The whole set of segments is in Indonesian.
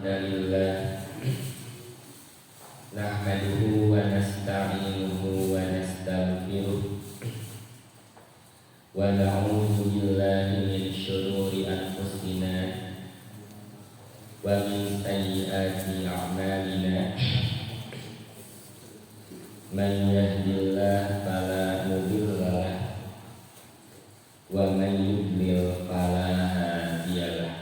Alhamdulillah nahmaduhu wa nasta'inuhu wa nastaghfiruh wa na'udzu billahi min syururi anfusina wa min sayyiati a'malina man yahdihillahu fala mudilla lahu wa man yudlil fala hadiya lahu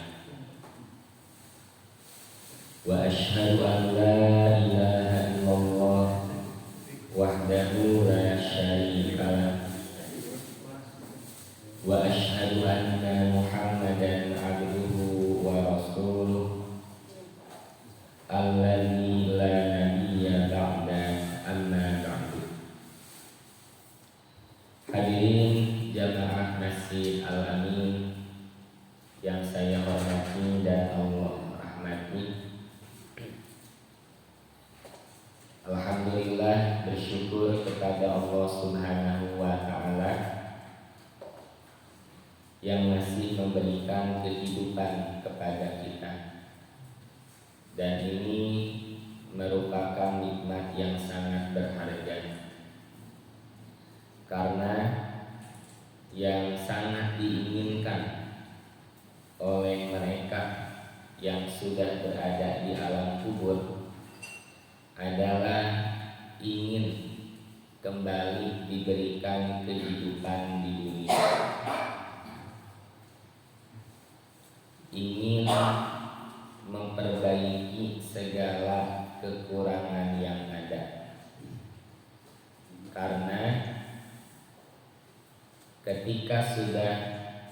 wa asyhadu an la ilaha illallah wahdahu la syarika lahu wa asyhadu anna Muhammadan abduhu wa rasuluh alladzi la nabiyya ba'da amma ba'du. Hadirin jamaah Masjid Al-Amin yang saya hormati dan Allah rahmati, alhamdulillah bersyukur kepada Allah Subhanahu wa Ta'ala yang masih memberikan kehidupan kepada kita, dan ini merupakan nikmat yang sangat berharga, karena yang sangat diinginkan oleh mereka yang sudah berada di alam kubur adalah ingin kembali diberikan kehidupan di dunia, ingin memperbaiki segala kekurangan yang ada. Karena ketika sudah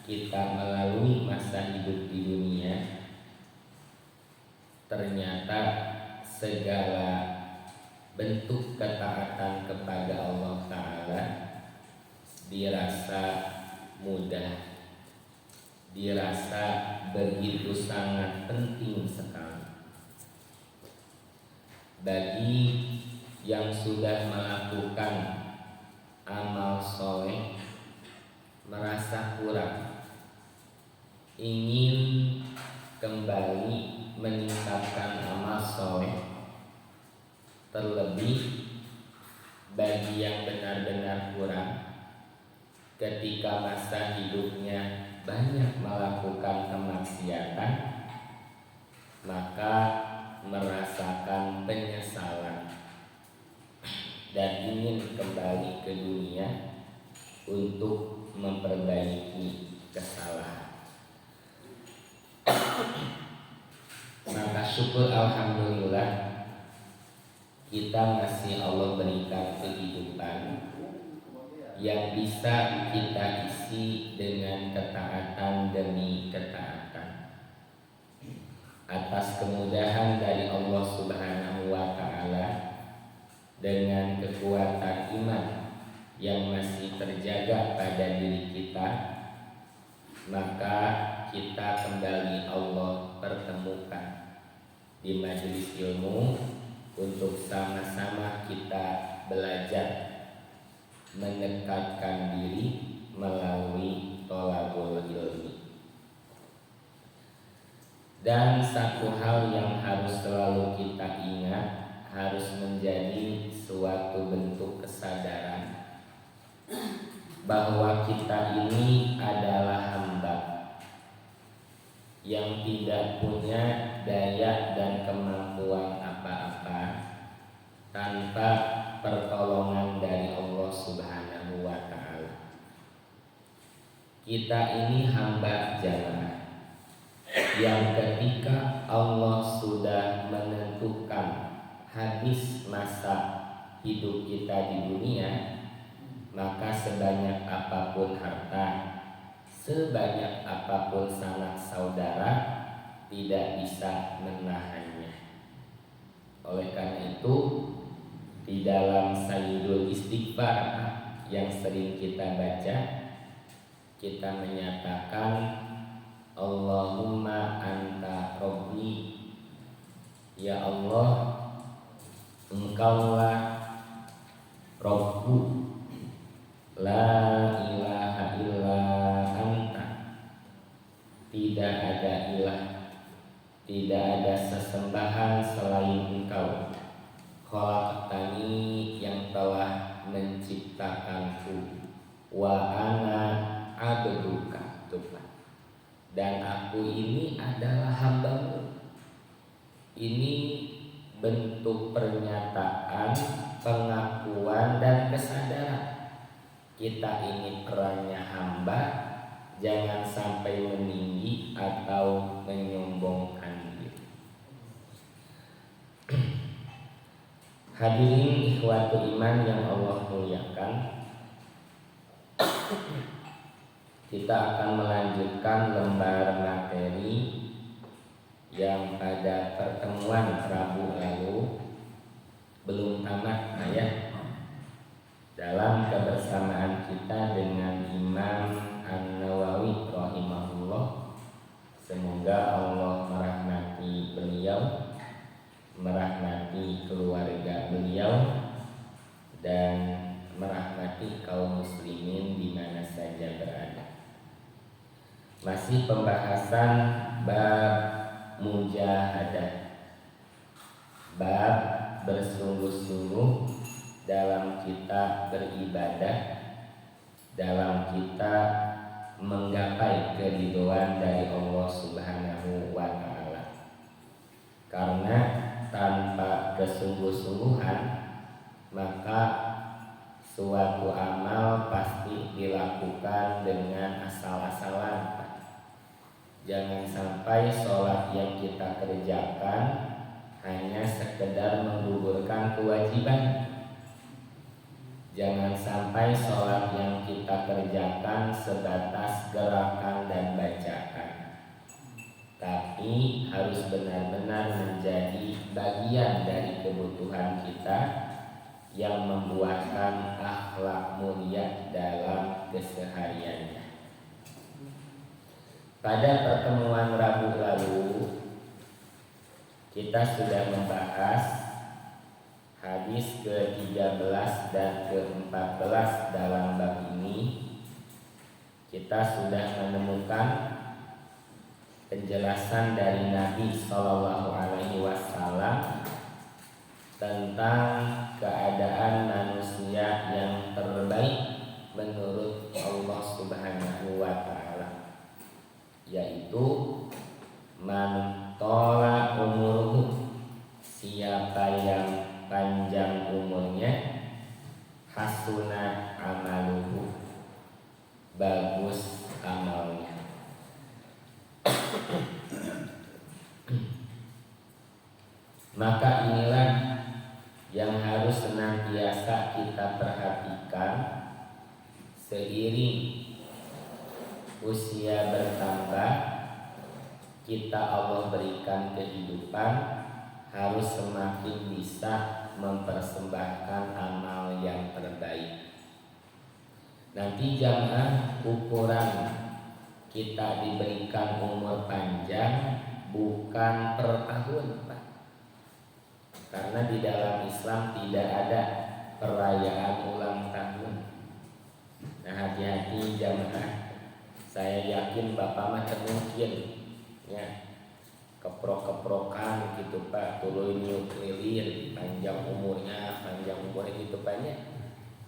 kita melalui masa hidup di dunia, ternyata segala bentuk ketaatan kepada Allah Ta'ala dirasa mudah, dirasa begitu sangat penting sekali. Bagi yang sudah melakukan amal soleh merasa kurang, ingin kembali meningkatkan amal soleh, terlebih bagi yang benar-benar kurang ketika masa hidupnya banyak melakukan kemaksiatan, maka merasakan penyesalan dan ingin kembali ke dunia untuk memperbaiki kesalahan. Maka syukur alhamdulillah kita masih Allah berikan kehidupan yang bisa kita isi dengan ketaatan demi ketaatan. Atas kemudahan dari Allah Subhanahu wa Ta'ala, dengan kekuatan iman yang masih terjaga pada diri kita, maka kita kembali Allah pertemukan di majelis ilmu untuk sama-sama kita belajar mendekatkan diri melalui thalabul ilmi. Dan satu hal yang harus selalu kita ingat, harus menjadi suatu bentuk kesadaran bahwa kita ini adalah hamba yang tidak punya daya dan kemampuan apa-apa tanpa pertolongan dari Allah Subhanahu wa Ta'ala. Kita ini hamba jamaah yang ketika Allah sudah menentukan habis masa hidup kita di dunia, maka sebanyak apapun harta, sebanyak apapun sanak saudara, tidak bisa menahannya. Oleh karena itu, di dalam Sayyidul Istighfar yang sering kita baca, kita menyatakan Allahumma anta Rabbi, ya Allah, Engkaulah Rabbu, la ilaha illa anta, tidak ada ilah, tidak ada sesembahan selain Engkau. Khalaqtani, yang telah menciptakanku, wa ana abduka, dan aku ini adalah hambamu. Ini bentuk pernyataan, pengakuan dan kesadaran kita ini perannya hamba, jangan sampai meninggi atau menyombongkan diri. Hadirin ikhwatu iman yang Allah muliakan, kita akan melanjutkan lembar materi yang pada pertemuan Rabu lalu belum tamat dalam kebersamaan kita dengan Imam An-Nawawi rahimahullah. Semoga Allah merahmati beliau, merahmati keluarga beliau, dan merahmati kaum muslimin di mana saja berada. Masih pembahasan bab mujahadah, bab bersungguh-sungguh dalam kita beribadah, dalam kita menggapai keridhaan dari Allah Subhanahu wa Ta'ala. Karena tanpa kesungguh-sungguhan maka suatu amal pasti dilakukan dengan asal-asalan. Jangan sampai sholat yang kita kerjakan hanya sekedar menggugurkan kewajiban. Jangan sampai sholat yang kita kerjakan sebatas gerakan dan bacaan, tapi harus benar-benar menjadi bagian dari kebutuhan kita yang membuahkan akhlak mulia dalam kesehariannya. Pada pertemuan Rabu lalu kita sudah membahas hadis ke-13 dan ke-14 dalam bab ini. Kita sudah menemukan penjelasan dari Nabi SAW tentang keadaan manusia yang terbaik menurut Allah Subhanahu wa Ta'ala, yaitu man tola umuruhu, siapa yang panjang umurnya, hasuna amaluhu, bagus amalnya. Maka inilah yang harus senantiasa kita perhatikan. Seiring usia bertambah, kita Allah berikan kehidupan, harus semakin bisa mempersembahkan amal yang terbaik. Nanti jamaah, ukuran kita diberikan umur panjang bukan per tahun, Pak. Karena di dalam Islam tidak ada perayaan ulang tahun. Nah, hati-hati jamaah. Saya yakin Bapak mah mungkin ya keprok-keprokan gitu Pak, tuluy niup lilir, panjang umurnya gitu banyak.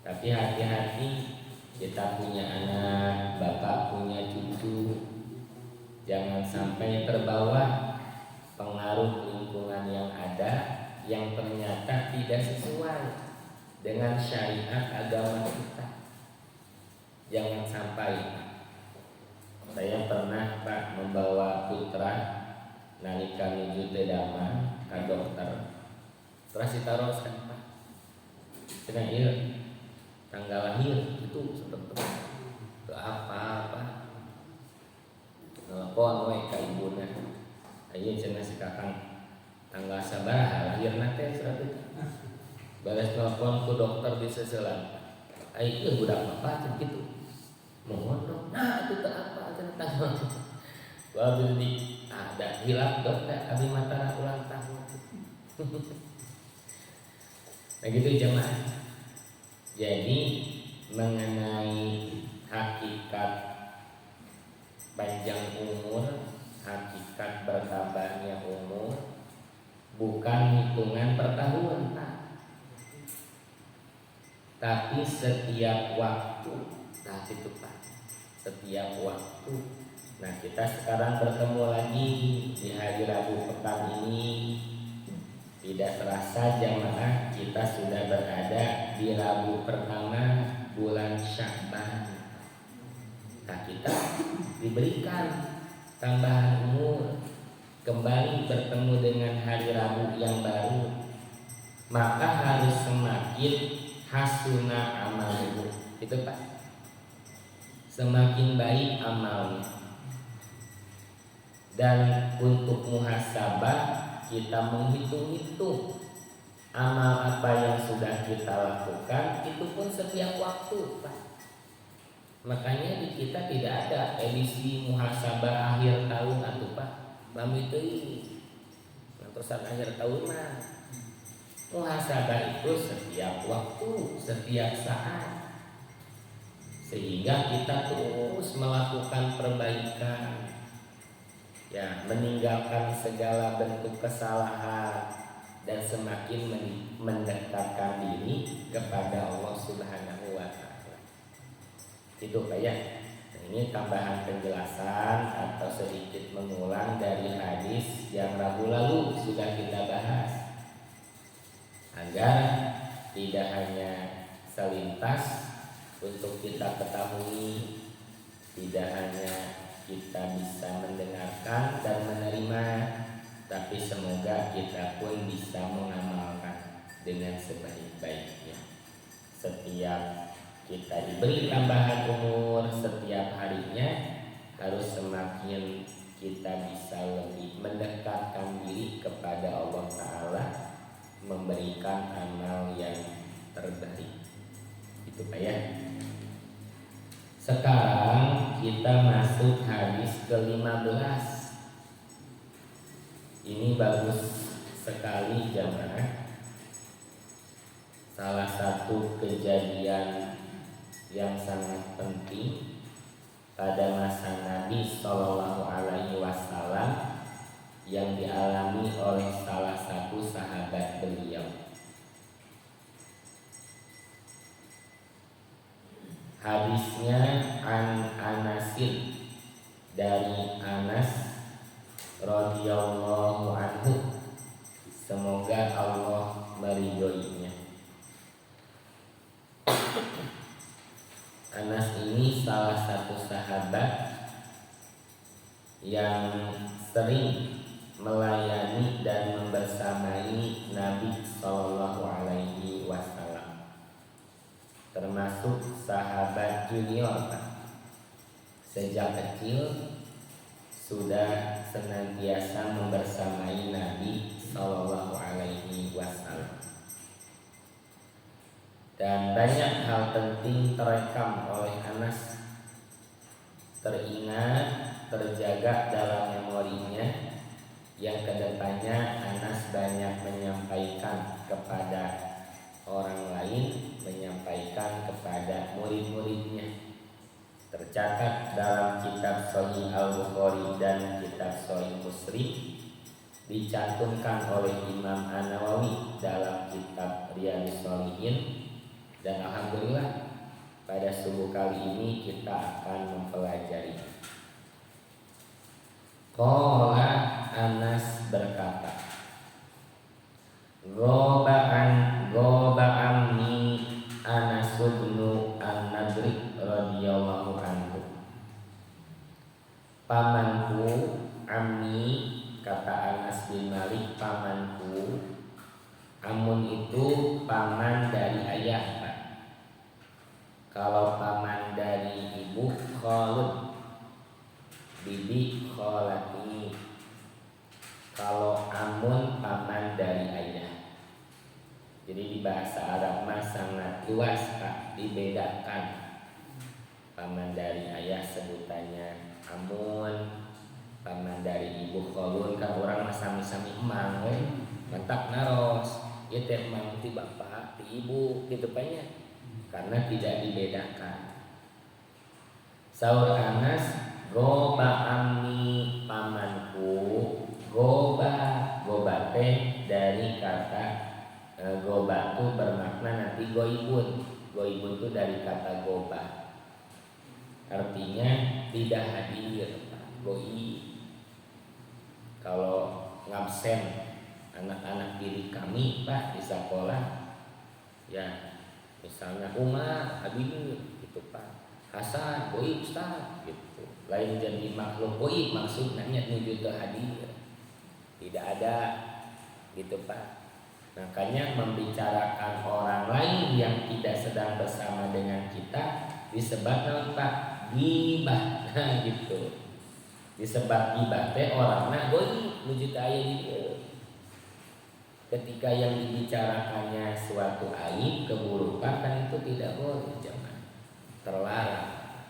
Tapi hati-hati, kita punya anak, Bapak punya cucu, jangan sampai terbawa pengaruh lingkungan yang ada yang ternyata tidak sesuai dengan syariat agama kita. Jangan sampai. Saya pernah Pak membawa putra nalika menuju Dedama ke dokter. Terus ditaruhkan Pak, cenah ieu tanggal lahir itu seperti itu apa nelpon we ka ibuna, ayeuna cenah si kakang tanggal sabaraha lahirna teh seratus. Balas nelpon ku dokter di seuselan, ayeuna budak bapak cenah kitu. Mohon dong, nah itu apa cenah tanggal itu. Baru di ada hilang dok, abdi mata ulang tahun. Nah gitu jemaah. Jadi mengenai hakikat panjang umur hakikat bertambahnya umur bukan hitungan per tahun, tapi setiap waktu. Nah itu Pak, setiap waktu. Nah kita sekarang bertemu lagi di hari Rabu pekan ini. Tidak terasa jamaah kita sudah berada di Rabu pertama bulan Sya'ban. Nah kita diberikan tambahan umur, kembali bertemu dengan hari Rabu yang baru, maka harus semakin hasuna amaluhu. Itu Pak, semakin baik amalnya. Dan untuk muhasabah kita menghitung-hitung amal apa yang sudah kita lakukan, itu pun setiap waktu Pak. Makanya di kita tidak ada edisi muhasabah akhir tahun atau Pak. Bami itu terusan akhir tahun mah. Muhasabah itu setiap waktu, setiap saat. Sehingga kita terus melakukan perbaikan. Ya, meninggalkan segala bentuk kesalahan dan semakin mendekatkan diri kepada Allah Subhanahu wa taala. Itu Pak ya. Nah, ini tambahan penjelasan atau sedikit mengulang dari hadis yang Rabu lalu sudah kita bahas, agar tidak hanya selintas untuk kita ketahui, tidak hanya kita bisa mendengarkan dan menerima, tapi semoga kita pun bisa mengamalkan dengan sebaik-baiknya. Setiap kita diberi tambahan umur setiap harinya, harus semakin kita bisa lebih mendekatkan diri kepada Allah Ta'ala, memberikan amal yang terbaik. Itu Pak ya. Sekarang kita masuk hadis ke-15. Ini bagus sekali jamaah. Salah satu kejadian yang sangat penting pada masa Nabi Shallallahu Alaihi Wasallam yang dialami oleh salah satu sahabat beliau. Hadisnya an Anasin, dari Anas radhiyallahu anhu, semoga Allah meridhoinya. Anas ini salah satu sahabat yang sering melayani dan membersamai Nabi Sallallahu Alaihi Wasallam, termasuk sahabat junior Pak. Sejak kecil sudah senantiasa membersamai Nabi Sallallahu Alaihi Wasallam. Dan banyak hal penting terekam oleh Anas, teringat, terjaga dalam memorinya, yang kedepannya Anas banyak menyampaikan kepada orang lain, menyampaikan kepada murid-muridnya. Tercatat dalam kitab Sahih Al-Bukhari dan kitab Sahih Muslim, dicantumkan oleh Imam An-Nawawi dalam kitab Riyadhus Shalihin. Dan alhamdulillah pada subuh kali ini kita akan mempelajari. Qala Anas berkata, Goba'anni Anas bin An-Nadri radhiyallahu anhu. Pamanku, ammi, kata Anas bin Malik, pamanku. Amun itu paman dari ayah Pak. Kalau paman dari ibu, khalud, bibi khalati. Kalau amun paman dari ayah. Jadi di bahasa Arab mah sangat luas Pak, dibedakan. Paman dari ayah sebutannya amun, paman dari ibu khalun, kan orang mah sami-sami emang mentak naros. Ya teh emang ti bapak, ti ibu gitu banyak, karena tidak dibedakan. Saur Anas, roba ammi, pamanku goba. Goba teh dari kata goba itu bermakna nanti goibun. Goibun itu dari kata goba, artinya tidak hadir, goib. Kalau ngabsen anak-anak didik kami Pak di sekolah, ya misalnya Umar hadir gitu Pak, Hasan goib Ustaz gitu, lain jadi makhluk goib maksudnya nuju ke hadir, tidak ada gitu Pak. Makanya membicarakan orang lain yang tidak sedang bersama dengan kita disebut Pak gibah. Nah gitu, disebut gibah teh orangna goib nuju ka aya di dieu. Ketika yang dibicarakannya suatu aib, keburukan, kan itu tidak boleh, jangan, terlarang.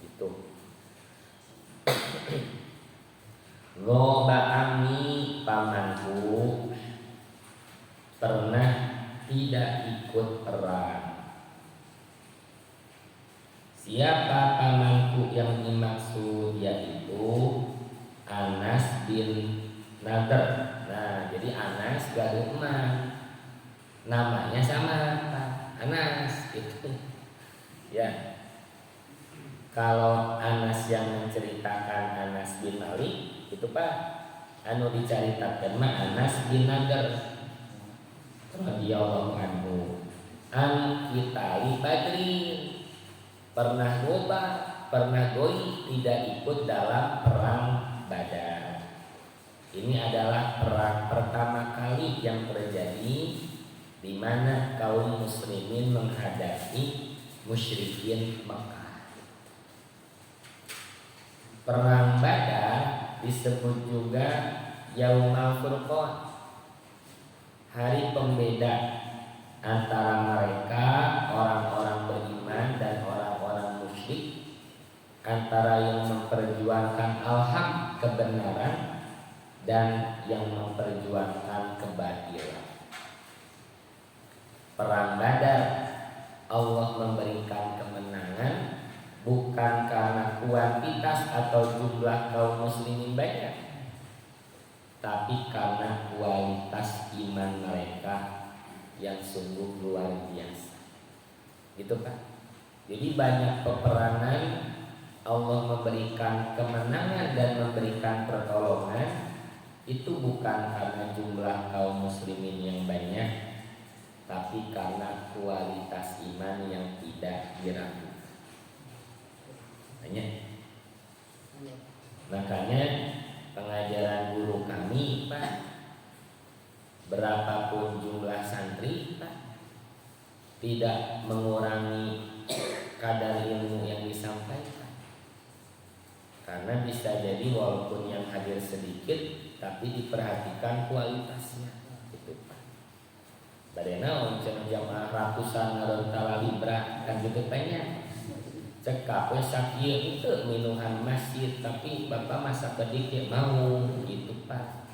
Itu. Goba ami pamanku pernah tidak ikut perang. Siapa pamanku yang dimaksud? Yaitu Anas bin Nadr. Nah, jadi Anas gaduh emak, namanya sama Pak Anas gitu. Ya, kalau Anas yang menceritakan Anas bin Malik itu Pak, anu diceritakan mah Anas bin Nadr radhiyallahu anhu. An Qitali Badrin, pernah goba, pernah goi, tidak ikut dalam perang Badar. Ini adalah perang pertama kali yang terjadi di mana kaum muslimin menghadapi musyrikin Mekah. Perang Badar disebut juga Yaumul Furqan, hari pembeda antara mereka orang-orang beriman dan orang-orang musyrik, antara yang memperjuangkan al-haq kebenaran dan yang memperjuangkan kebatilan. Perang Badar Allah memberikan kemenangan bukan karena kuantitas atau jumlah kaum muslimin banyak, tapi karena kualitas iman mereka yang sungguh luar biasa. Gitu Pak. Jadi banyak peperangan Allah memberikan kemenangan dan memberikan pertolongan itu bukan karena jumlah kaum muslimin yang banyak, tapi karena kualitas iman yang tidak diragukan. Makanya pengajaran guru kami Pak, berapapun jumlah santri Pak, tidak mengurangi kadar ilmu yang disampaikan. Karena bisa jadi walaupun yang hadir sedikit, tapi diperhatikan kualitasnya, gitu Pak. Badena oncen jamaah ratusan ngarontala libra kan juga banyak. Cekap we sakieu itu minuhan masjid, tapi Bapak masa kedik mau gitu Pak.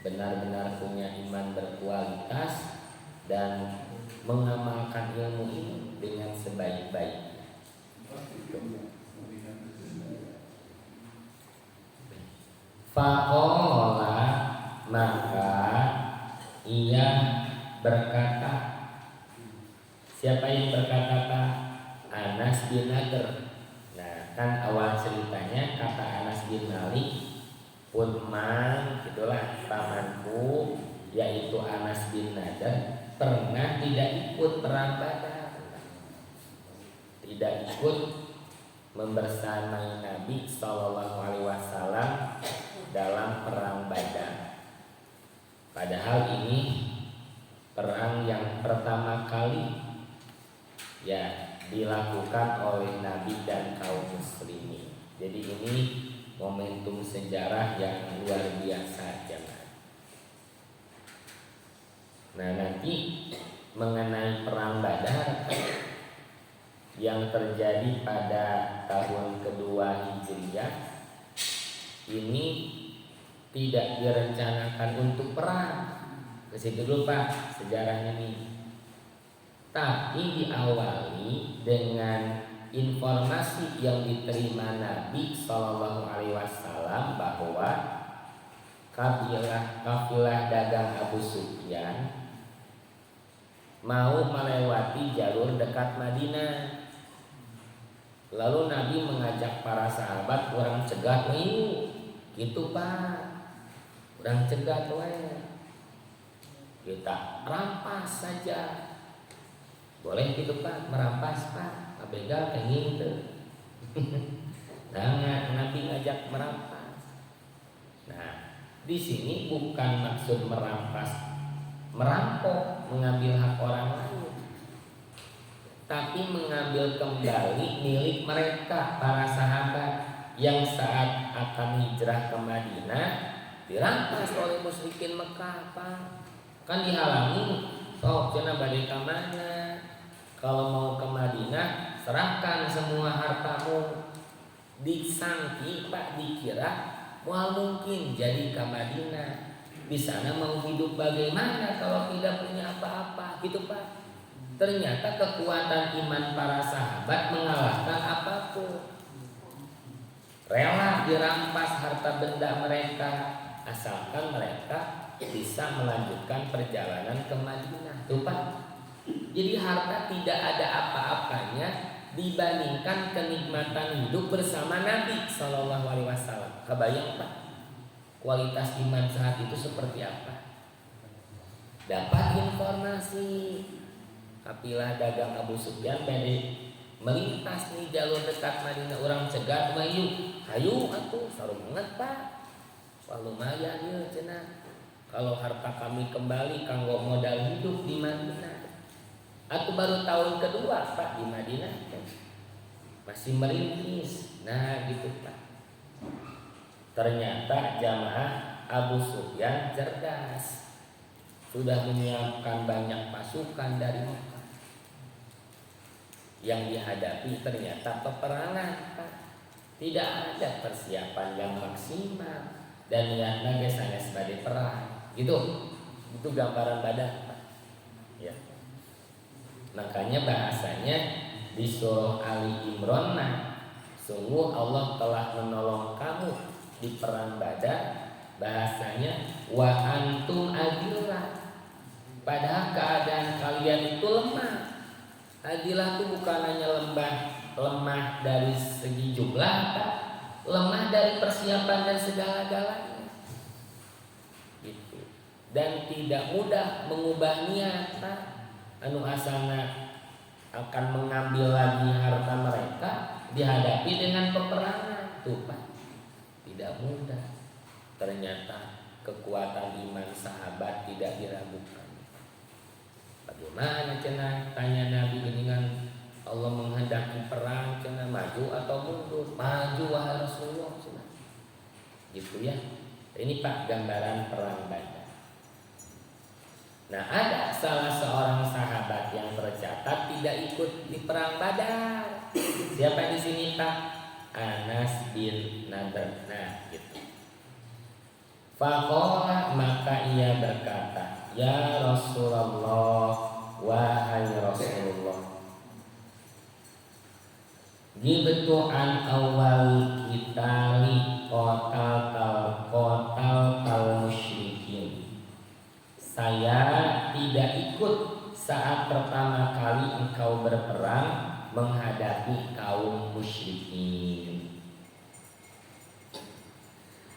Benar-benar punya iman berkualitas dan mengamalkan ilmu ini dengan sebaik-baiknya. Faqala, maka ia berkata. Siapa yang berkata Pak? Anas bin Nadr. Nah kan awal ceritanya kata Anas bin Malik, Punman itulah pamanku yaitu Anas bin Nadr pernah tidak ikut perang Badar, tidak ikut membersamai Nabi SAW dalam perang Badar. Padahal ini perang yang pertama kali ya dilakukan oleh Nabi dan kaum muslimin. Jadi ini momentum sejarah yang luar biasa jemaah. Nah nanti mengenai perang Badar yang terjadi pada tahun kedua Hijriah ini tidak direncanakan untuk perang. Kesitu dulu Pak sejarahnya nih. Tapi diawali dengan informasi yang diterima Nabi Shallallahu Alaihi Wasallam bahwa kafilah dagang Abu Sufyan mau melewati jalur dekat Madinah. Lalu Nabi mengajak para sahabat, orang cegat nih, gitu Pak, orang cegat kita rampas saja. Boleh gitu Pak, merampas Pak, abega pengen tuh. Nah, Nabi ngajak merampas. Nah, di sini bukan maksud merampas, merampok, mengambil hak orang lain, tapi mengambil kembali milik mereka, para sahabat yang saat akan hijrah ke Madinah dirampas oleh musyrikin Mekah. Pak, kan dihalangi, sok cenah balik ke mana? Kalau mau ke Madinah serahkan semua hartamu. Disangki Pak, dikira wah mungkin jadi ke Madinah. Di sana mau hidup bagaimana kalau tidak punya apa-apa, gitu Pak. Ternyata kekuatan iman para sahabat mengalahkan apapun. Rela dirampas harta benda mereka asalkan mereka bisa melanjutkan perjalanan ke Madinah, tuh Pak. Jadi harta tidak ada apa-apanya dibandingkan kenikmatan hidup bersama Nabi Shallallahu Alaihi Wasallam. Kebayang Pak? Kualitas iman saat itu seperti apa? Dapat informasi kapilah dagang Abu Sufyan pede melintas nih jalur dekat Madinah, orang cegat mayu, hayu atuh sarung banget Pak, wah lumayan ya cenah. Kalau harta kami kembali kanggo modal hidup di Madinah. Aku baru tahun kedua Pak di Madinah, masih merintis. Nah gitu Pak. Ternyata jamaah Abu Sufyan cerdas, sudah menyiapkan banyak pasukan dari Mekah. Yang dihadapi ternyata peperangan Pak. Tidak ada persiapan yang maksimal dan niatnya biasanya sebagai perang. Gitu. Itu gambaran badan Pak. Ya. Makanya bahasanya di surah Ali Imran, sungguh Allah telah menolong kamu di perang Badar, bahasanya wa antum adillah, padahal keadaan kalian itu lemah. Adillah itu bukan hanya lemah dari segi jumlah, lemah dari persiapan dan segala-galanya. Gitu. Dan tidak mudah mengubah niat, anu asana akan mengambil lagi harta mereka dihadapi dengan peperangan, tuh Pak. Tidak mudah. Ternyata kekuatan iman sahabat tidak diragukan. Bagaimana cenah, tanya Nabi dengan Allah menghendaki perang, cenah maju atau mundur? Maju wahai Rasulullah cenah. Gitu ya. Ini Pak gambaran perang Badar. Nah, ada salah seorang sahabat yang tercatat tidak ikut di perang Badar. Siapa di sini Pak? Anas bin Nadr. Nah gitu. Faqala, maka ia berkata, ya Rasulullah, wahai Rasulullah, gibtu an awal kitali qatal musyrikin. Saya tidak ikut saat pertama kali engkau berperang menghadapi kaum musyrikin.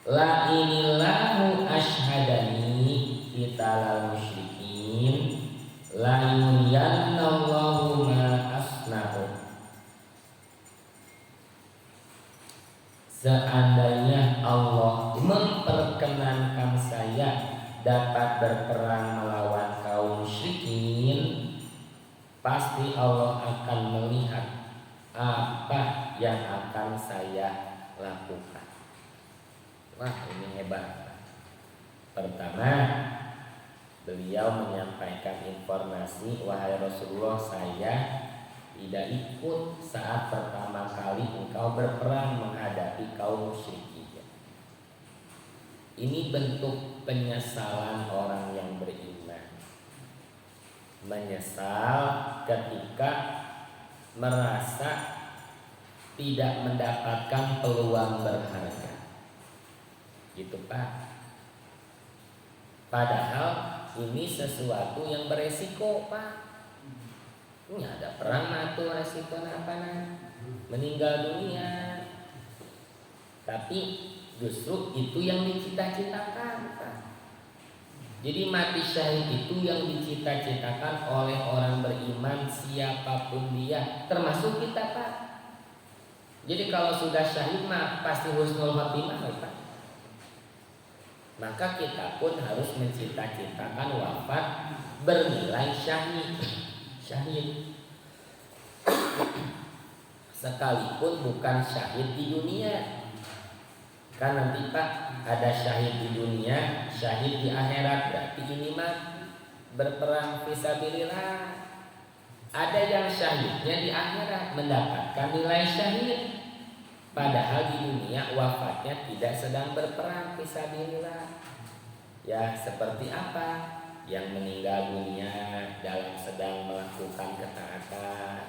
La inillahu ashhadani qitalal musyrikin la yuriyannallahu ma asna'u. Seandainya Allah memperkenankan saya dapat berperang melawan kaum musyrikin, pasti Allah akan melihat apa yang akan saya lakukan. Wah, ini hebat. Pertama, beliau menyampaikan informasi, wahai Rasulullah, saya tidak ikut saat pertama kali engkau berperang menghadapi kaum musyrikin. Ini bentuk penyesalan orang yang beriman. Menyesal ketika merasa tidak mendapatkan peluang berharga. Gitu Pak. Padahal ini sesuatu yang beresiko Pak. Ini ada perang mati resiko apa meninggal dunia. Tapi justru itu yang dicita-citakan Pak. Jadi mati syahid itu yang dicita-citakan oleh orang beriman siapapun dia, termasuk kita Pak. Jadi kalau sudah syahid mah pasti husnul khotimah Pak. Maka kita pun harus mencita-citakan wafat bernilai syahid. Syahid sekalipun bukan syahid di dunia. Kan nanti Pak ada syahid di dunia, syahid di akhirat, berarti ini mah berperang fisabilillah. Ada yang syahidnya di akhirat mendapatkan nilai syahid, padahal di dunia wafatnya tidak sedang berperang fisabilillah. Ya seperti apa? Yang meninggal dunia dalam sedang melakukan ketaatan.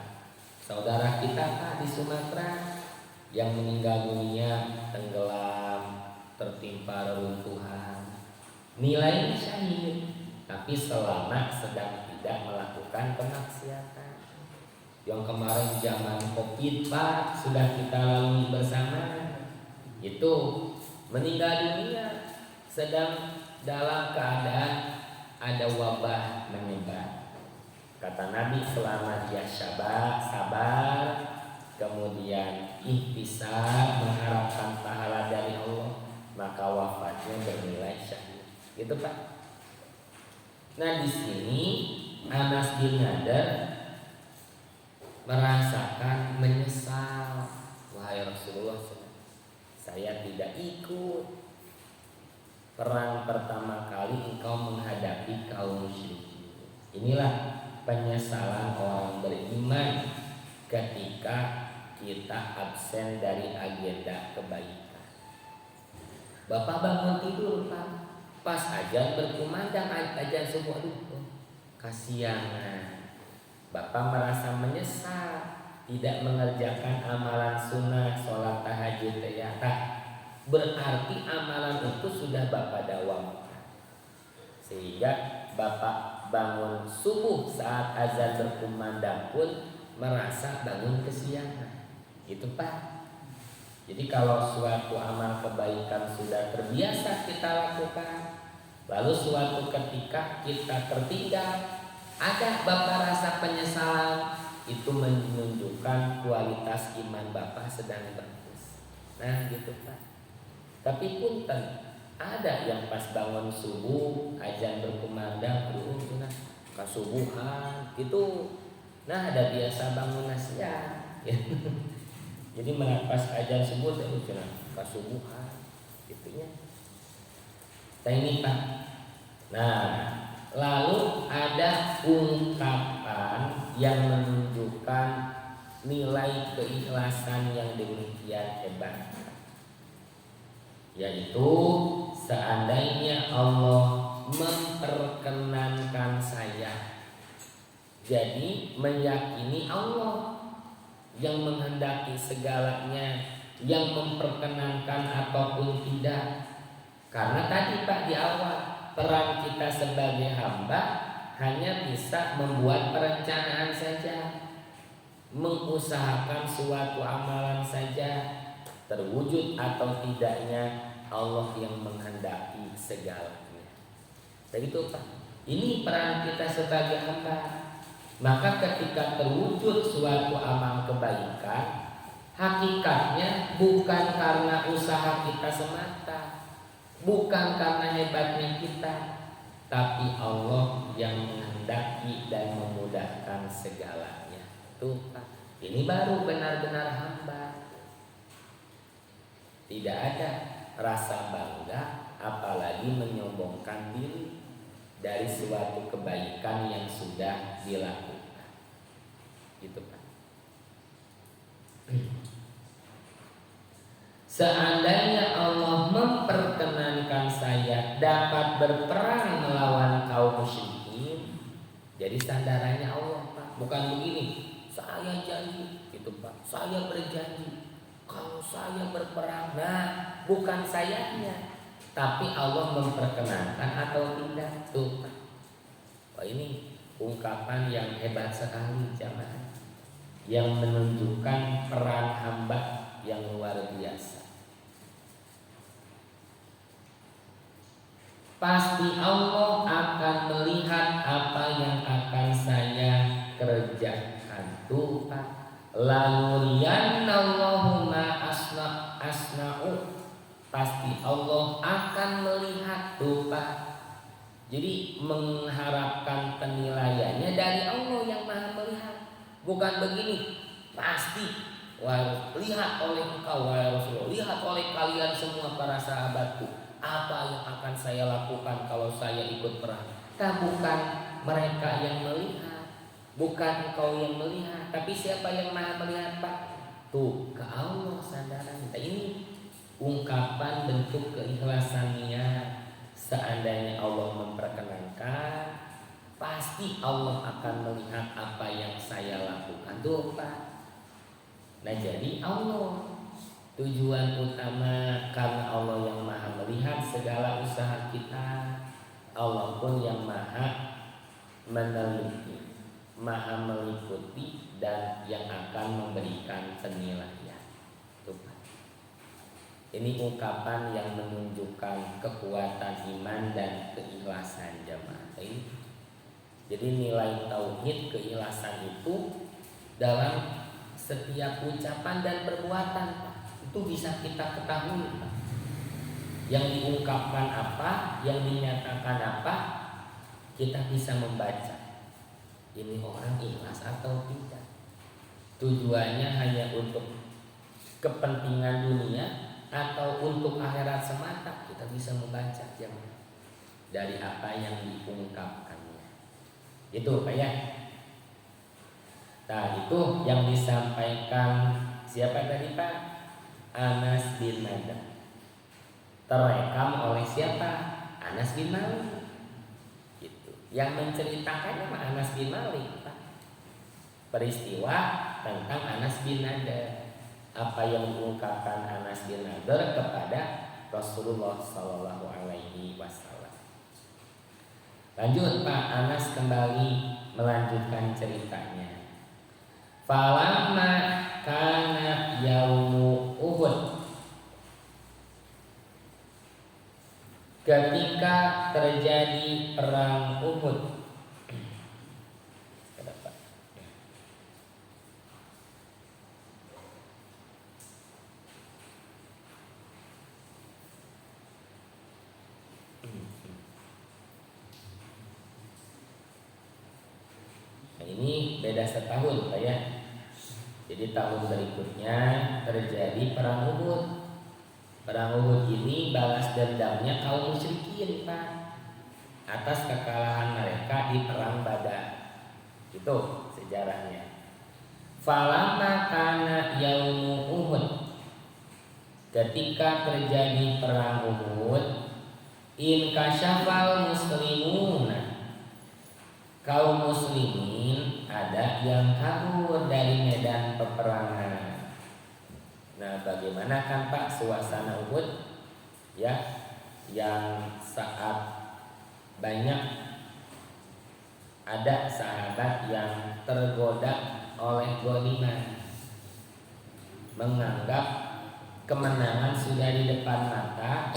Saudara kita Pak di Sumatera yang meninggal dunia tenggelam, tertimpa reruntuhan, nilainya syahid, tapi selama sedang tidak melakukan kemaksiatan. Yang kemarin zaman Covid Pak sudah kita lalui bersama, itu meninggal dunia sedang dalam keadaan ada wabah menyebar. Kata Nabi selama dia sabar, kemudian ihtisab mengharapkan pahala dari Allah, maka wafatnya bernilai syahid. Gitu Pak. Nah di sini Anas bin Nadar merasakan menyesal. Wahai Rasulullah, saya tidak ikut perang pertama kali engkau menghadapi kaum musyrikin. Inilah penyesalan orang beriman ketika kita absen dari agenda kebaikan. Bapak bangun tidur Pak, pas azan berkumandang azan subuh, aduh kasihan. Bapak merasa menyesal tidak mengerjakan amalan sunnah, sholat tahajud ya. Berarti amalan itu sudah Bapak dawamkan, sehingga Bapak bangun subuh saat azan berkumandang pun merasa bangun kesiangan. Gitu Pak. Jadi kalau suatu amal kebaikan sudah terbiasa kita lakukan, lalu suatu ketika kita tertinggal, ada Bapak rasa penyesalan, itu menunjukkan kualitas iman Bapak sedang bagus. Nah gitu Pak. Tapi punten, ada yang pas bangun subuh azan berkumandang, kasubuhan gitu. Nah ada biasa bangun nasihat ya. Jadi pas azan subuh terus kasubuhan gitunya. Nah ini Pak. Nah lalu ada ungkapan yang menunjukkan nilai keikhlasan yang demikian hebat, yaitu seandainya Allah memperkenankan saya, jadi meyakini Allah yang menghendaki segalanya, yang memperkenankan apapun tidak. Karena tadi Pak di awal, peran kita sebagai hamba hanya bisa membuat perencanaan saja, mengusahakan suatu amalan saja. Terwujud atau tidaknya Allah yang menghendaki segalanya. Begitu Pak. Ini peran kita sebagai hamba. Maka ketika terwujud suatu amal kebaikan, hakikatnya bukan karena usaha kita semata, bukan karena hebatnya kita, tapi Allah yang menghendaki dan memudahkan segalanya. Tuh Pak. Ini baru benar-benar hamba. Tidak ada rasa bangga, apalagi menyombongkan diri dari suatu kebaikan yang sudah dilakukan. Gitu Pak. Seandainya Allah memperkenankan saya dapat berperang melawan kaum musyrikin, jadi sandarannya Allah Pak. Bukan begini, saya janji gitu Pak, saya berjanji kalau saya berperang, nah bukan sayanya, tapi Allah memperkenankan atau tidak tuh Pak. Wah, ini ungkapan yang hebat sekali jamaah, yang menunjukkan peran hamba yang luar biasa. Pasti Allah akan melihat apa yang akan saya kerjakan tuh Pak. Lanuriyannallahu ma asna'u. Pasti Allah akan melihat tuh Pak. Jadi mengharapkan penilaiannya dari Allah yang Maha melihat. Bukan begini, pasti wah, lihat oleh engkau wahai Rasulullah, lihat oleh kalian semua para sahabatku, apa yang akan saya lakukan kalau saya ikut perang. Bukan mereka yang melihat, bukan engkau yang melihat, tapi siapa yang Maha melihat Pak? Tuh, ke Allah sandaran. Ini ungkapan bentuk keikhlasannya. Seandainya Allah memperkenankan, pasti Allah akan melihat apa yang saya lakukan tuh Pak. Nah jadi Allah tujuan utama, karena Allah yang Maha melihat segala usaha kita. Allah pun yang Maha meneliti, Maha meliputi, dan yang akan memberikan penilaian tuh Pak. Ini ungkapan yang menunjukkan kekuatan iman dan keikhlasan jamaah. Jadi nilai tauhid keikhlasan itu dalam setiap ucapan dan perbuatan itu bisa kita ketahui Pak. Yang diungkapkan apa, yang dinyatakan apa, kita bisa membaca. Ini orang ikhlas atau tidak. Tujuannya hanya untuk kepentingan dunia atau untuk akhirat semata, kita bisa membaca jamaah dari apa yang diungkapkannya. Itu Pak ya. Nah itu yang disampaikan siapa tadi Pak? Anas bin Malik. Terekam oleh siapa? Anas bin Malik. Gitu. Yang menceritakannya Anas bin Malik Pak. Peristiwa tentang Anas bin Nadir. Apa yang diungkapkan Anas bin Nadir kepada Rasulullah Sallallahu Alaihi Wasallam. Lanjut Pak, Anas kembali melanjutkan ceritanya. Falamma kana yaumu Uhud, ketika terjadi perang Uhud. Ini beda setahun Pak ya. Jadi tahun berikutnya terjadi perang Uhud. Perang Uhud ini balas dendamnya kaum musyrikin Pak atas kekalahan mereka di perang Badar. Itu sejarahnya. Falamma kana yaumu Uhud, ketika terjadi perang Uhud, in kasyafal muslimuna, kaum muslimin ada yang kabur dari medan peperangan. Nah, bagaimana kan Pak suasana Uhud ya, yang saat banyak ada sahabat yang tergoda oleh ghanimah, menganggap kemenangan sudah di depan mata,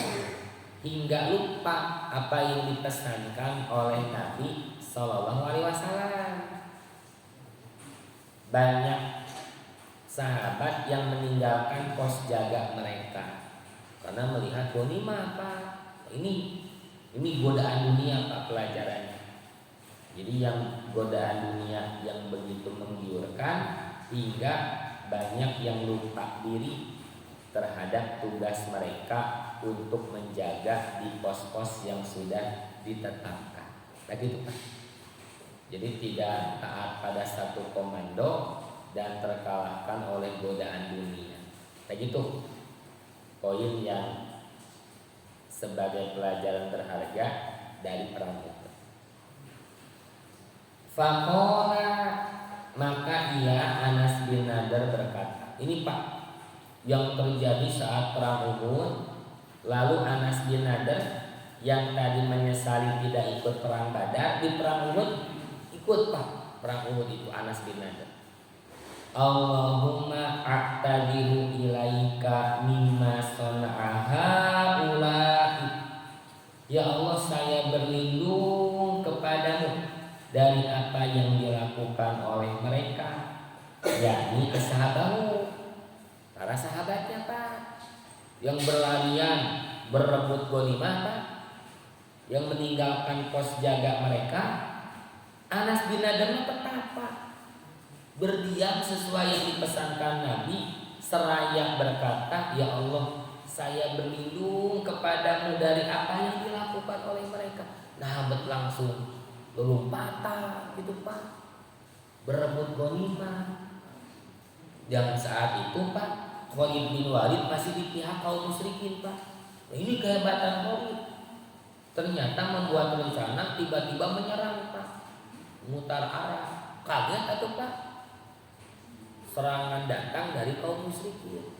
hingga lupa apa yang dipesankan oleh Nabi Sallallahu Alaihi Wasallam. Banyak sahabat yang meninggalkan pos jaga mereka karena melihat ghanimah apa. Ini godaan dunia Pak pelajarannya. Jadi yang godaan dunia yang begitu menggiurkan hingga banyak yang lupa diri terhadap tugas mereka untuk menjaga di pos-pos yang sudah ditetapkan. Nah gitu Pak. Jadi tidak taat pada satu komando dan terkalahkan oleh godaan dunia. Nah gitu poin yang sebagai pelajaran berharga dari perang itu. Faqala Maka ia Anas bin Nadar berkata, ini Pak yang terjadi saat perang Uhud. Lalu Anas bin Nadar yang tadi menyesali tidak ikut perang Badar, di perang Uhud ikut Pak. Perang Uhud itu Anas bin Nadar. Allahumma a'tadiru ilaika mimma sona'aha ulai. Ya Allah, saya berlindung kepadamu dari apa yang dilakukan oleh mereka, yakni sahabatmu, para sahabatnya Pak, yang berlarian berebut ghanimah Pak, yang meninggalkan pos jaga mereka. Anas bin Nadar tetap Pak berdiam sesuai yang dipesankan Nabi, seraya berkata, ya Allah, saya berlindung kepadamu dari apa yang dilakukan oleh mereka. Nah, langsung lompatan gitu Pak, berebut ghanimah. Dan saat itu Pak, Khalid bin Walid masih di pihak kaum musyrikin Pak. Nah, ini kehebatan Khalid. Ternyata membuat rencana, tiba-tiba menyerang Pak, mutar arah. Kaget atau Pak, serangan datang dari kaum musyrikin.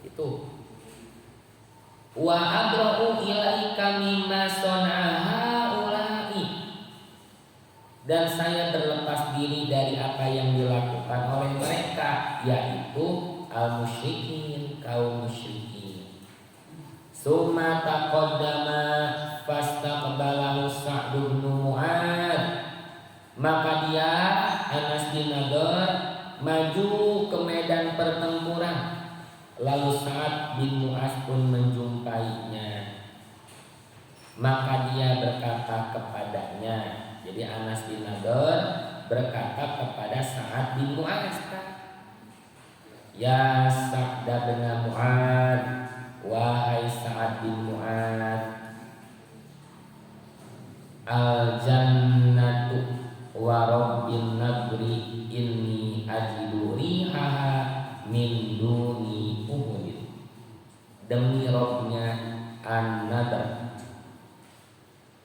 Itu wa abra'u ilaika mimma son'aha ulai, dan saya berlepas diri dari apa yang dilakukan oleh mereka, yaitu al-musyrikin, kaum musyrikin. Summa taqaddama fastaqbalahu Sa'd bin Mu'adz, maka dia Anas bin Nadar maju ke medan pertempuran, lalu Sa'd bin Mu'adz pun menjumpainya. Maka dia berkata kepadanya, jadi Anas bin Nadar berkata kepada Sa'd bin Mu'adz, ya Sa'd bin Mu'adz, wahai Sa'd bin Mu'adz, al-jannatu wa rabbil nagri inni ajidu rihaha min duni Uhud. Demi Rabbnya An-Nadr,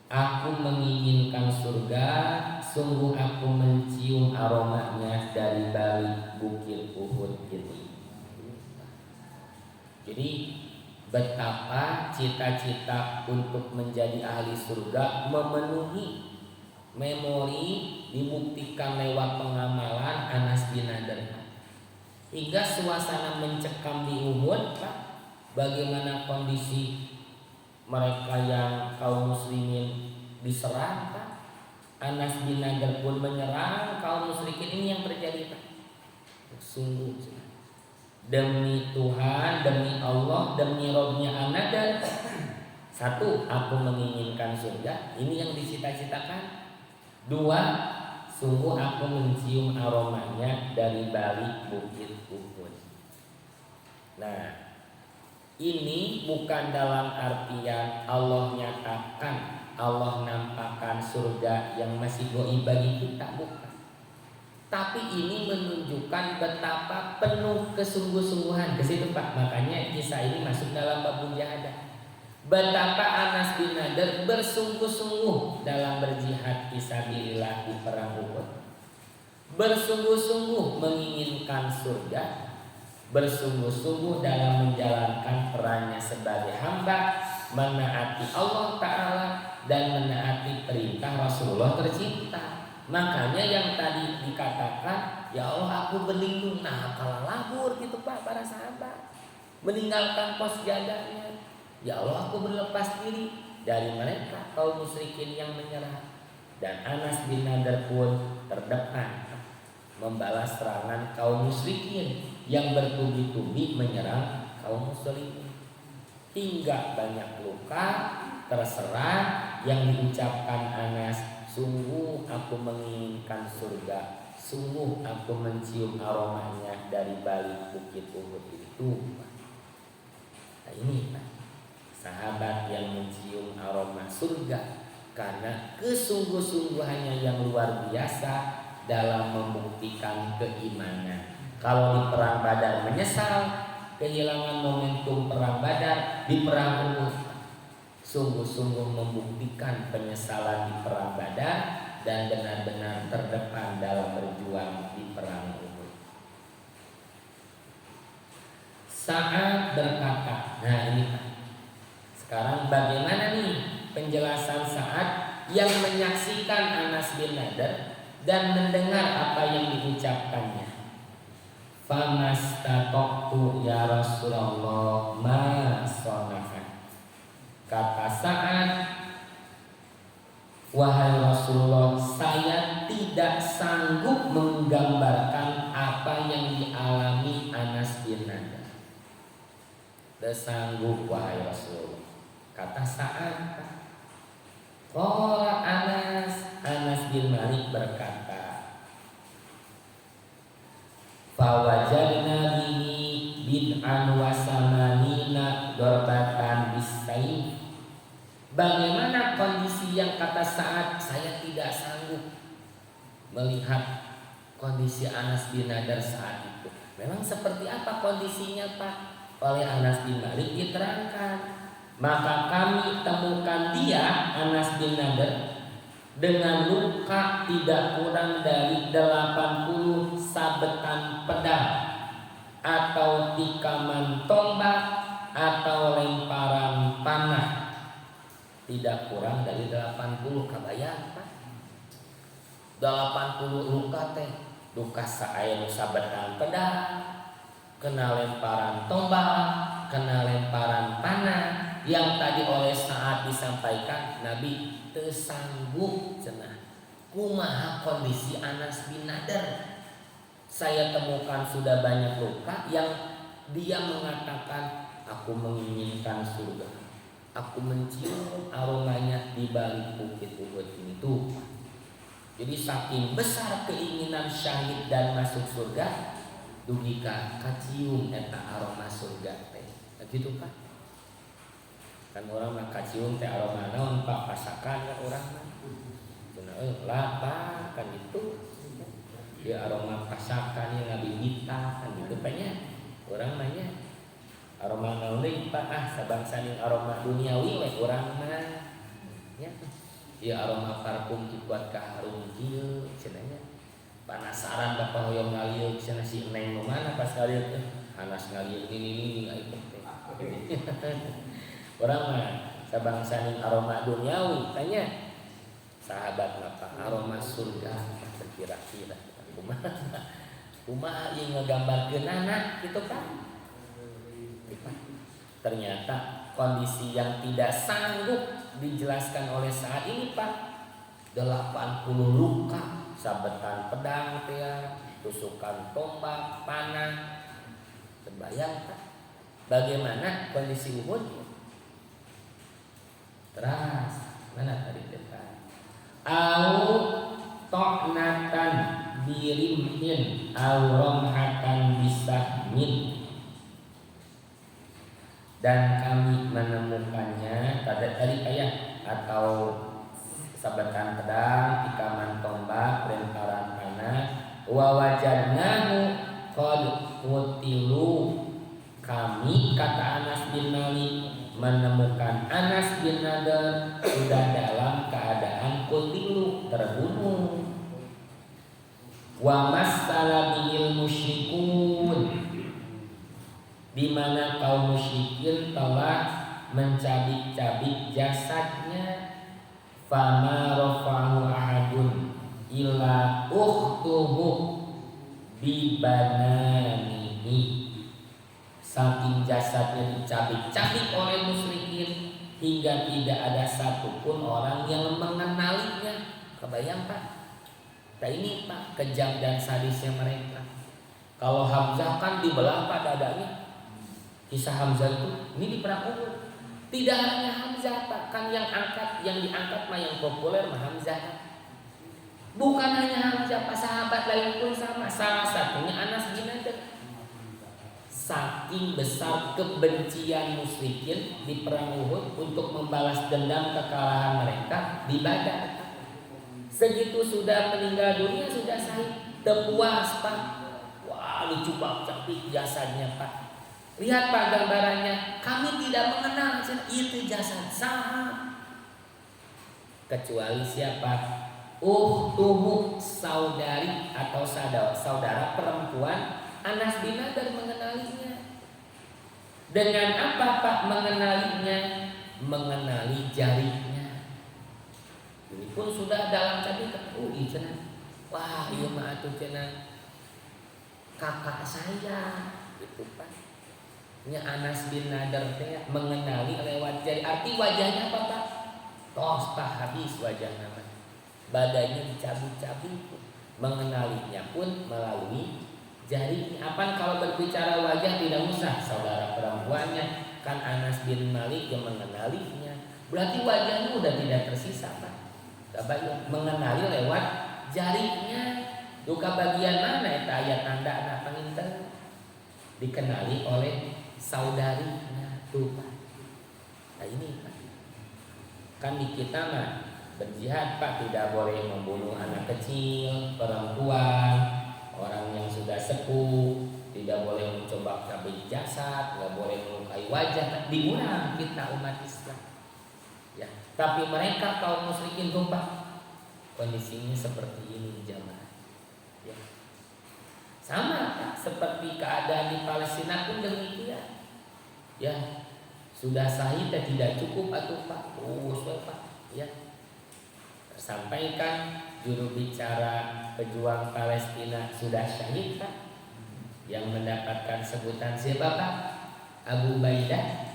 aku menginginkan surga, sungguh aku mencium aromanya dari balik bukit Uhud ini. Jadi betapa cita-cita untuk menjadi ahli surga memenuhi memori, dibuktikan lewat pengamalan Anas bin Nadar. Hingga suasana mencekam di Uhud Pak, bagaimana kondisi mereka yang kaum muslimin diserang Pak. Anas bin Nadar pun menyerang kaum musyrikin. Ini yang terjadi Pak. Sungguh demi Tuhan, demi Allah, demi Rabbnya An-Nadr, satu, aku menginginkan surga, ini yang dicita-citakan. Dua, sungguh aku mencium aromanya dari balik bukit Uhud. Nah, ini bukan dalam artian Allah nyatakan, Allah nampakkan surga yang masih goib bagi kita, bukan. Tapi ini menunjukkan betapa penuh kesungguh-sungguhan ke situ Pak. Makanya kisah ini masuk dalam bab mujahadah. Betapa Anas bin Nadar bersungguh-sungguh dalam berjihad fisabilillah di perang Uhud. Bersungguh-sungguh menginginkan surga, bersungguh-sungguh dalam menjalankan perannya sebagai hamba, menaati Allah Ta'ala dan menaati perintah Rasulullah tercinta. Makanya yang tadi dikatakan, ya Allah aku berlindung, nah kalah labur gitu Pak para sahabat, meninggalkan pos jaganya. Ya Allah aku berlepas diri dari mereka kaum musyrikin yang menyerang. Dan Anas bin Nadar pun terdepan membalas serangan kaum musyrikin yang bertubi-tubi menyerang kaum muslimin, hingga banyak luka terserang yang diucapkan Anas, sungguh aku menginginkan surga, sungguh aku mencium aromanya dari balik bukit Uhud itu. Nah ini Pak, sahabat yang mencium aroma surga karena kesungguh-sungguhannya yang luar biasa dalam membuktikan keimanan. Kalau di perang Badar menyesal kehilangan momentum perang Badar, di perang Uhud sungguh-sungguh membuktikan penyesalan di perang Badar dan benar-benar terdepan dalam berjuang di perang Uhud. Sa'ad berkata, nah ini sekarang bagaimana nih penjelasan Sa'ad yang menyaksikan Anas bin Nadr dan mendengar apa yang diucapkannya. Famastatoktu ya Rasulullah ma sonahan. Kata Sa'ad, wahai Rasulullah, saya tidak sanggup menggambarkan apa yang dialami Anas bin Nadr. Tidak sanggup wahai Rasulullah. Kata Sa'ad. Qala Anas bin Malik berkata, fawajadna bihi bid'an wa samanina darbatan bisayf. Bagaimana kondisi yang kata Sa'ad, saya tidak sanggup melihat kondisi Anas bin Nadr saat itu. Memang seperti apa kondisinya Pak? Oleh Anas bin Malik diterangkan, maka kami temukan dia Anas bin Nadr dengan luka tidak kurang dari 80 sabetan pedang atau tikaman tombak atau lemparan panah. Tidak kurang dari 80, kabayang Pak. 80 luka teh, luka saaya sabetan pedang, kena lemparan tombak, kena lemparan panah, yang tadi oleh Sa'ad disampaikan Nabi tersanggup cenah. Kumaha kondisi Anas bin Nadr? Saya temukan sudah banyak luka yang dia mengatakan, aku menginginkan surga, aku mencium aromanya di balik bukit Uhud ini tuh. Jadi saking besar keinginan syahid dan masuk surga, dugika kacium eta aroma surga teh. Gitu Pak. Kan orang mah kacium teh aroma naon Pak, pasakan kan orang mah. Lapa kan itu. Dia aroma pasakan yang Nabi kita kan gitu banyak. Orang mah nya aroma naon deui Pak, sabangsa ning aroma duniawi we urang mah. Ya. Dia aroma parfum dibuat ka harum kieu cenanya. Penasaran bapak hoyong ngalieu cenah si Neng mana pas ngalieu teh. Anas ngalieu ini aya teh. Urang mah sabangsa ning aroma duniawi tanya. Sahabat apa aroma surga kira-kira kumaha ieu ngagambarkeun anak gitu kan. Ternyata kondisi yang tidak sanggup dijelaskan oleh saat ini Pak, 80 luka sabetan pedang ya, tusukan tombak, panah. Terbayang Pak bagaimana kondisi Uhud? Terus mana tadi kita? Au to'natan birimhin au romhatan bisahmin. Dan kami menemukannya tadi kayak atau sabetan pedang, tikaman tombak, lemparan panah. Wa wajadnahu qad qutilu. Kami kata Anas bin Malik menemukan Anas bin Nadr sudah dalam keadaan qutilu, terbunuh. Wa massala bihil musyrikun, di mana kaum musyrikin telah mencabik-cabik jasadnya. Fama rafa'u ahadun illa ukhtuhu bibananihi. Saking jasadnya dicabik-cabik oleh musyrikin hingga tidak ada satupun orang yang mengenalinya. Kebayang Pak? Nah ini Pak kejam dan sadisnya mereka. Kalau Hamzah kan dibelah Pak dadanya. Kisah Hamzah itu ini di perang Uhud. Tidak hanya Hamzah Pak, kan yang diangkat mah yang populer mah Hamzah. Bukan hanya Hamzah Pak, sahabat lain pun sama. Salah satunya Anas bin Nadr. Saking besar kebencian musyrikin di perang Uhud untuk membalas dendam kekalahan mereka di Badar. Segitu sudah meninggal dunia sudah sahih, terpuas Pak. Wah dicubak-cabik jasadnya Pak. Lihat Pak gambarannya, kami tidak mengenal itu jasad sah. Kecuali siapa? Uhtuhu, saudari atau saudara perempuan Anas bin Nadar mengenalinya. Dengan apa Pak mengenalinya? Mengenali jarinya. Ini pun sudah dalam tadi ketahui cenah. Wah, ieu mah atuh cenah kakak saya gitu Pak. Nya Anas bin Nadar teh mengenali lewat jari. Arti wajahnya apa Pak? Tos Pak habis wajahnya. Badannya dicabut-cabut. Mengenalinya pun melalui jari. Apa kalau berbicara wajah tidak usah saudara perempuannya, kan Anas bin Malik yang mengenalinya. Berarti wajahnya udah tidak tersisa Pak. Mengenali lewat jarinya. Duka bagian mana eta aya tanda anak panginten? Dikenali oleh saudarinya tuh Pak. Nah ini Pak. Kan di kita mah berjihad Pak tidak boleh membunuh anak kecil, perempuan, orang yang sudah sepuh, tidak boleh mencoba cabik jasad, nggak boleh melukai wajah, diurang kita umat Islam. Ya, tapi mereka kaum musyrikin tuh Pak, kondisinya seperti ini jamaah. Ya. Sama Pak, seperti keadaan di Palestina pun demikian. Ya, sudah sahih tidak cukup atau Pak, Pak, ya. Sampaikan juru bicara pejuang Palestina sudah syahid Pak, yang mendapatkan sebutan siapa Pak? Abu Ubaidah.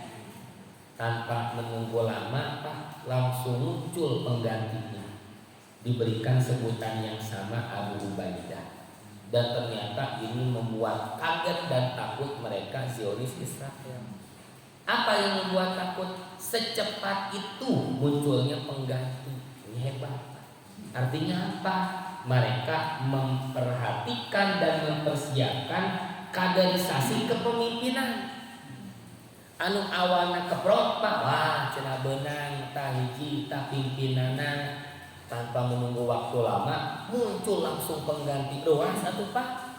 Tanpa menunggu lama Pak, langsung muncul penggantinya, diberikan sebutan yang sama Abu Ubaidah. Dan ternyata ini membuat kaget dan takut mereka Zionis Israel. Apa yang membuat takut? Secepat itu munculnya pengganti. Ini hebat. Artinya apa? Mereka memperhatikan dan mempersiapkan kaderisasi kepemimpinan. Anu awalna keprot Pak, wah cenah beunang tah hiji tah pimpinanna, tanpa menunggu waktu lama muncul langsung pengganti doang satu Pak.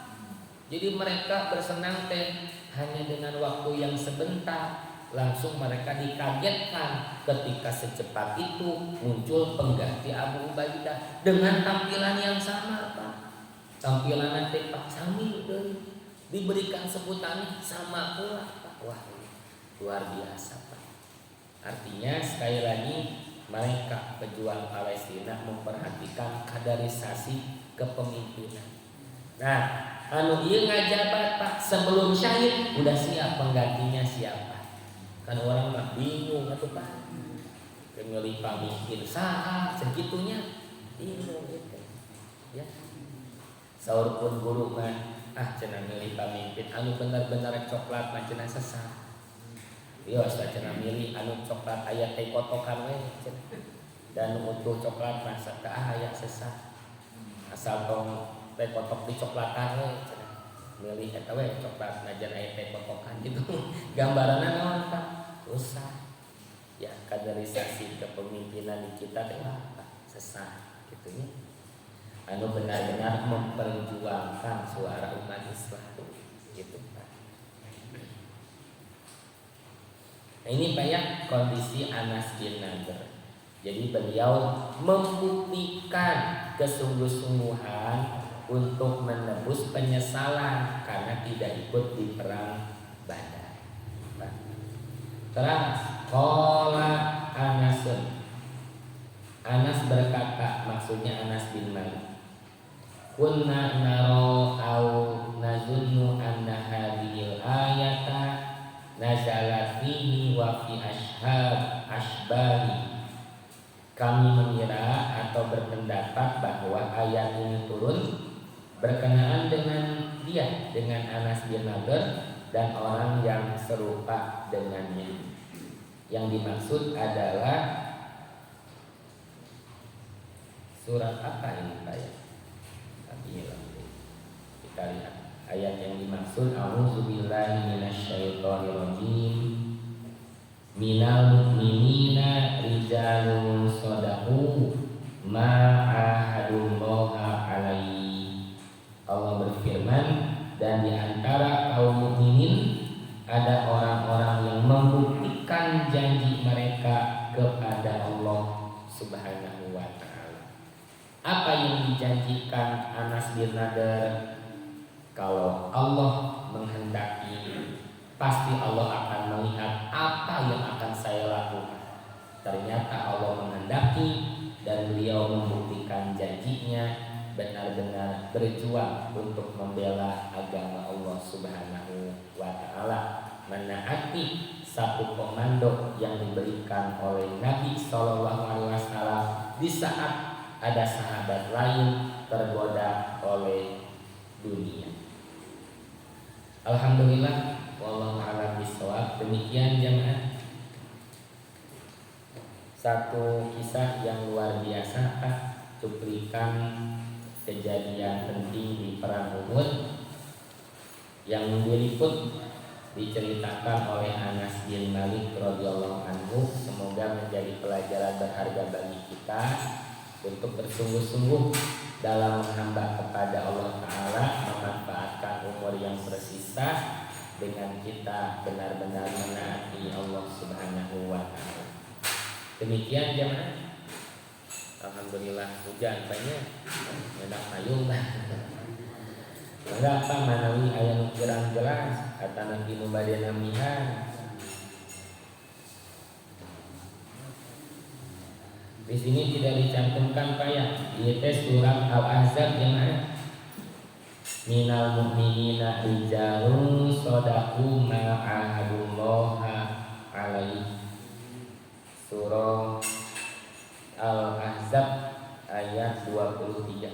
Jadi mereka bersenang teh hanya dengan waktu yang sebentar, langsung mereka dikagetkan ketika secepat itu muncul pengganti Abu Ubaidah dengan tampilan yang sama Pak. Tampilan teh Pak sami deui, diberikan sebutan sama pula Pak. Wah, luar biasa Pak. Artinya sekali lagi mereka pejuang Palestina memperhatikan kaderisasi kepemimpinan. Nah, anu ieu ngajabat Pak sebelum syahid udah siap penggantinya siapa? Kan orang mah bingung atuh Pak. Milih pamimpin saha segitunya bingung gitu. Ya. Saur pun guru mah cenah milih pamimpin anu bener-bener coklat mah cenah sesat. Yo cenah milih anu coklat aya teh kotokan we dan utuh coklat masa teh aya sesat. Asal tong teh kotok di coklatan we cenah. Milih eta we coklat najan aya teh kotokan gitu. Gambaranna naon Pak? Usah. Ya kaderisasi kepemimpinan di kita teh sesat gitu ya. Anu benar-benar memperjuangkan suara umat Islam gitu Pak. Nah ini Pak ya kondisi Anas bin Nadar. Jadi beliau membuktikan kesungguh-sungguhan untuk menebus penyesalan karena tidak ikut di perang Badar. Terus qala Anasun. Anas berkata, maksudnya Anas bin Malik. Kunna naro au nazunnu anna hadhil ayata nazala fihi wa fi ashbahi. Kami mengira atau berpendapat bahwa ayat ini turun berkenaan dengan dia, dengan Anas bin Nadar dan orang yang serupa dengannya. Yang dimaksud adalah surat apa ini Pak ya? Kita lihat ayat yang dimaksud. A'udzubillahi minasyaitonirrajim. Minal mu'minina rijalun shadaqu ma ahadullaha alaihi. Allah berfirman, dan di antara kaum mukminin ada orang-orang yang membuktikan janji mereka kepada Allah Subhanahu wa ta'ala. Apa yang dijanjikan Anas bin Nadar? Kalau Allah menghendaki, pasti Allah akan melihat apa yang akan saya lakukan. Ternyata Allah menghendaki dan beliau membuktikan janjinya, benar-benar berjuang untuk membela agama Allah Subhanahu wa Ta'ala, menaati satu komando yang diberikan oleh Nabi Shallallahu Alaihi Wasallam di saat ada sahabat lain tergoda oleh dunia. Alhamdulillah, wallahu a'lam bishawab. Demikian jemaah, satu kisah yang luar biasa, cuplikan kejadian penting di perang Uhud yang diliput diceritakan oleh Anas bin Malik radhiyallahu anhu. Semoga menjadi pelajaran berharga bagi kita untuk bersungguh-sungguh dalam menghamba kepada Allah Ta'ala, memanfaatkan umur yang tersisa dengan kita benar-benar menaati Allah Subhanahu wa Ta'ala. Demikian jemaah. Alhamdulillah hujan banyak, mendak payung lah. Berapa manawi aya nu jelas kata Nabi nu bade namihan. Di sini tidak dicantumkan payah. Di tes surat Al-Ahzab jemaah. Minal mu'minina rijalun shadaqu ma ahadullaha alaihi. Surah Al-Ahzab ayat 23.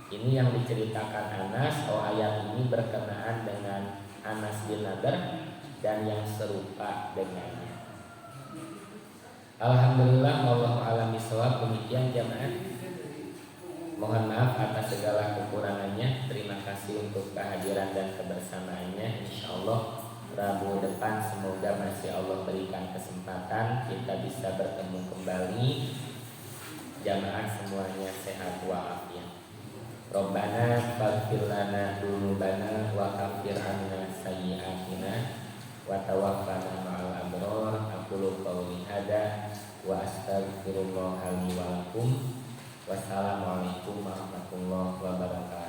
Ini yang diceritakan Anas. Ayat ini berkenaan dengan Anas bin Nadar dan yang serupa dengannya. Alhamdulillah, wallahu a'lam bishawab. Demikian jamaah. Mohon maaf atas segala kekurangannya. Terima kasih untuk kehadiran dan kebersamaannya. Insyaallah Rabu depan semoga masih Allah berikan kesempatan kita bisa bertemu kembali. Jamaah semuanya sehat walafiat. Rabbana faghfir lana dzunubana wa kaffir 'anna sayyi'atina wa tawaffana ma'al abrar. Aqulu qawli hadza wa astaghfirullah li wa lakum. Wassalamualaikum warahmatullahi wabarakatuh.